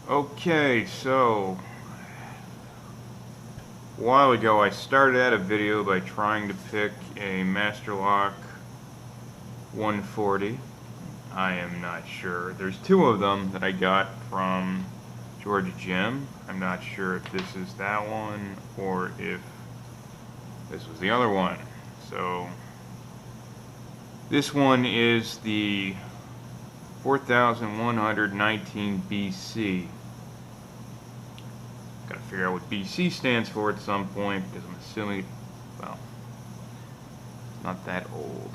Okay, so a while ago I started out a video by trying to pick a Master Lock 140. I am not sure. There's two of them that I got from Georgia Jim. I'm not sure if this is that one or if this was the other one. So this one is the 4119 BC. Gotta figure out what BC stands for at some point because I'm assuming, well, it's not that old.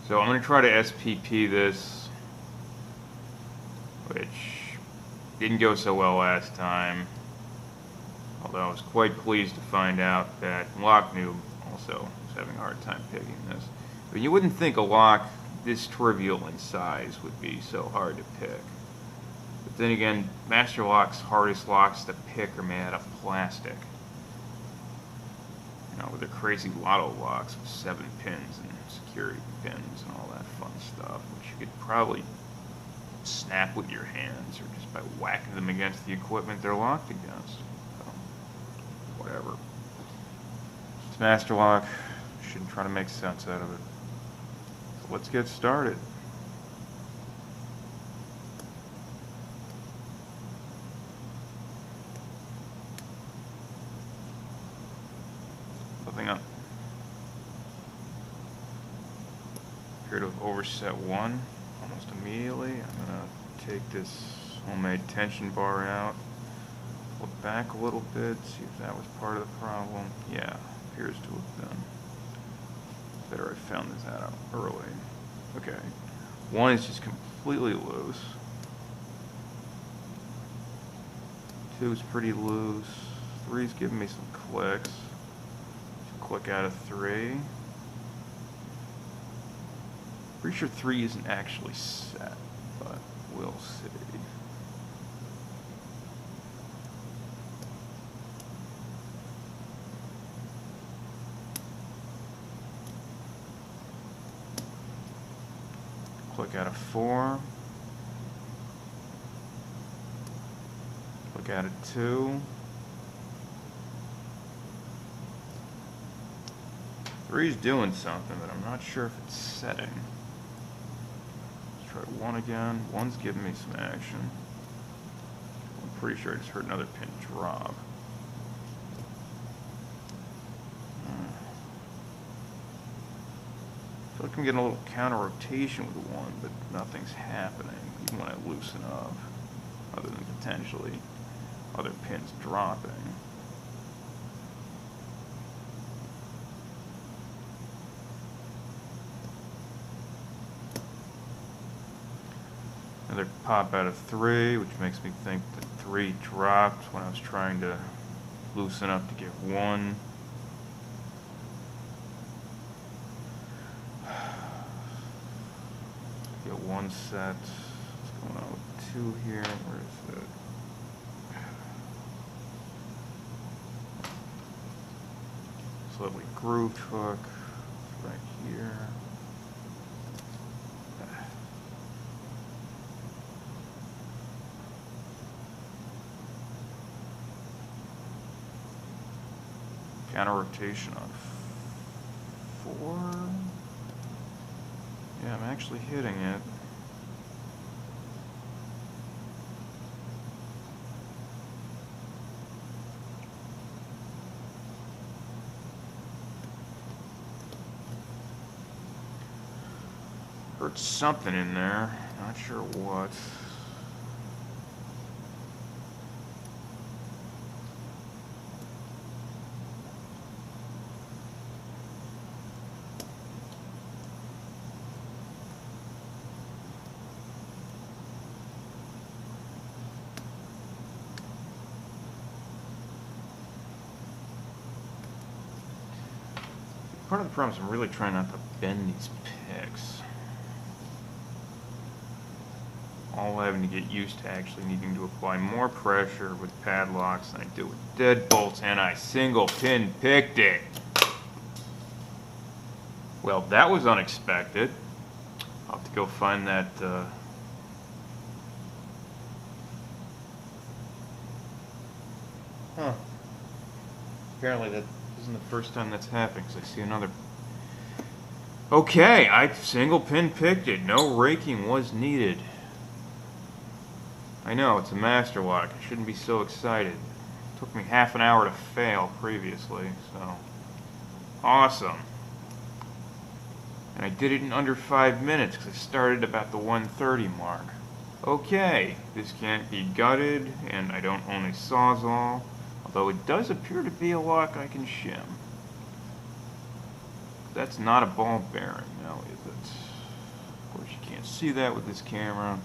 So I'm going to try to SPP this, which didn't go so well last time. Although I was quite pleased to find out that LockNoob also was having a hard time picking this. But you wouldn't think a lock this trivial in size would be so hard to pick. But then again, Master Lock's hardest locks to pick are made out of plastic. You know, with their crazy lotto locks with 7 pins and security pins and all that fun stuff, which you could probably snap with your hands or just by whacking them against the equipment they're locked against. So, whatever. It's Master Lock. Shouldn't try to make sense out of it. So let's get started. Nothing up. Appear to have overset one almost immediately. I'm going to take this homemade tension bar out, pull it back a little bit, see if that was part of the problem. Yeah, appears to have been. Better I found this out early. Okay, one is just completely loose. Two is pretty loose. Three's giving me some clicks. Click out of 3. Pretty sure 3 isn't actually set, but we'll see. Click out of 4. Click out of 2. 3's doing something, but I'm not sure if it's setting. Let's try 1 again. 1's giving me some action. I'm pretty sure I just heard another pin drop. I feel like I'm getting a little counter rotation with 1, but nothing's happening, even when I loosen up, other than potentially other pins dropping. Another pop out of 3, which makes me think that 3 dropped when I was trying to loosen up to get 1. Get 1 set. What's going on with 2 here? Where is it? Lovely groove hook right here. Counter rotation on 4. Yeah, I'm actually hitting it. Heard something in there, not sure what. Part of the problem is I'm really trying not to bend these picks. All having to get used to actually needing to apply more pressure with padlocks than I do with deadbolts, and I single pin picked it. Well, that was unexpected. I'll have to go find that Huh. Apparently that isn't the first time that's happened, because I see another. Okay, I single pin picked it. No raking was needed. I know, it's a master lock. I shouldn't be so excited. It took me half an hour to fail previously, so. Awesome. And I did it in under 5 minutes, because I started about the 1:30 mark. Okay, this can't be gutted, and I don't own a Sawzall, although it does appear to be a lock I can shim. That's not a ball bearing, now is it? Of course you can't see that with this camera,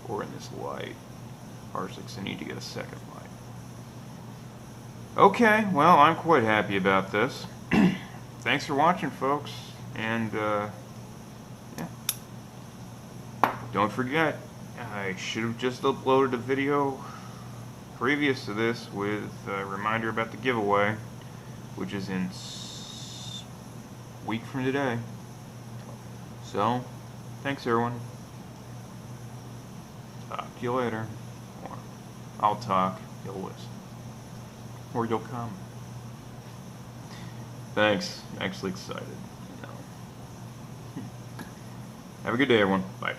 or in this light. Parsix, I need to get a second light. Okay, well, I'm quite happy about this. Thanks for watching, folks, and yeah. Don't forget, I should have just uploaded a video previous to this with a reminder about the giveaway, which is in a week from today. So, thanks everyone. Talk to you later. Or I'll talk, you'll listen. Or you'll come. Thanks. Actually excited. Have a good day, everyone. Bye.